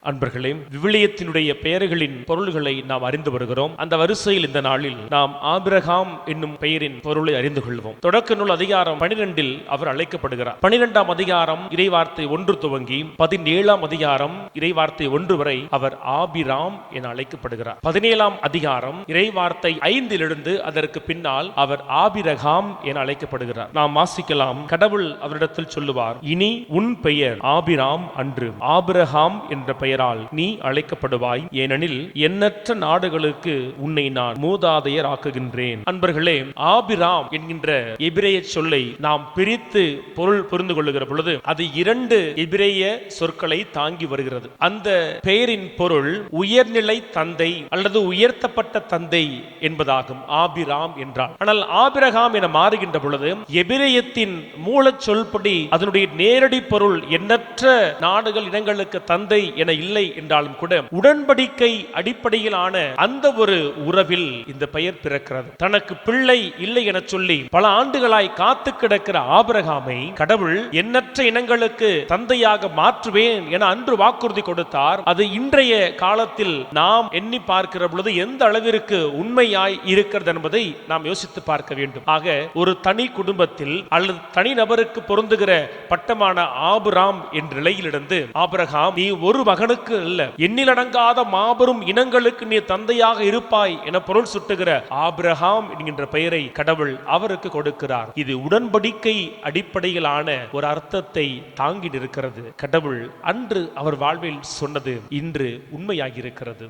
அன்பர்களே, விவிலியத்தினுடைய பெயர்களின் பொருள்களை நாம் அறிந்து வருகிறோம். அந்த வரிசையில் இந்த நாளில் நாம் ஆபிரகாம் என்னும் பெயரின் பொருளை அறிந்து கொள்வோம். தொடக்க நூல் அதிகாரம் 12 அவர் அழைக்கப்படுகிறார். 12ஆம் அதிகாரம் இறைவார்த்தை 1 துவங்கி 17ஆம் அதிகாரம் இறைவார்த்தை 1 வரை அவர் ஆபிராம் என அழைக்கப்படுகிறார். 17ஆம் அதிகாரம் இறைவார்த்தை 5 அதற்கு பின்னால் அவர் ஆபிரகாம் என அழைக்கப்படுகிறார். நாம் வாசிக்கலாம். கடவுள் அவரிடத்தில் சொல்லுவார், இனி உன் பெயர் ஆபிராம் அன்று, ஆபிரகாம் என்ற பெயரால் நீ அழைக்கப்படுவாய், ஏனெனில் எண்ணற்ற நாடுகளுக்கு உன்னை நான் மூதாதையர் ஆக்குகின்றேன். அன்பர்களே, ஆபிராம் என்கின்ற எபிரேய சொல்லை நாம் பிரித்து பொருள் புரிந்து கொள்ளுகிற பொழுது அது 2 எபிரேய சொற்களை தாங்கி வருகிறது. அந்த பெயரின் பொருள் உயர்நிலை தந்தை அல்லது உயர்த்தப்பட்ட தந்தை என்பதாகும். ஆபிராம் என்றால், ஆனால் ஆபிரகாம் என மாறுகின்ற பொழுது எபிரேயத்தின் மூலச் சொல்படி அதனுடைய நேரடி பொருள் எண்ணற்ற நாடுகள் இனங்களுக்கு தந்தை என இல்லை என்றாலும் கூட உடன்படிக்கை அடிப்படையிலான அந்த ஒரு உறவில் இந்த பெயர் பிறக்கிறது. தனக்கு பிள்ளை இல்லை என சொல்லி பல ஆண்டுகளாய் காத்து கிடக்கிற ஆபிரகாமை கடவுள் எண்ணற்ற இனங்களுக்கு தந்தையாக மாற்றுவேன் என அன்று வாக்குறுதி கொடுத்தார். அது இன்றைய காலத்தில் நாம் எண்ணி பார்க்கிற பொழுது எந்த அளவிற்கு உண்மையாய் இருக்கிறது என்பதை நாம் யோசித்து பார்க்க வேண்டும். ஆக ஒரு தனி குடும்பத்தில் அல்லது தனி நபருக்கு பொருந்துகிற பட்டமான ஆபிராம் என்ற நிலையிலிருந்து ஆபிரகாம் நீ ஒரு மகனுக்கு அல்ல எண்ணிலடங்காத மாபெரும் இனங்களுக்கு நீ தந்தையாக இருப்பாய் என பொருள் சுட்டுகிற ஆபிரகாம் என்கின்ற பெயரை கடவுள் அவருக்கு கொடுக்கிறார். இது உடன்படிக்கை அடிப்படையிலான ஒரு அர்த்தத்தை தாங்கி நிற்கிறது. கடவுள் அன்று அவர் வாழ்வில் சொன்னது இன்று உண்மையாகி இருக்கிறது.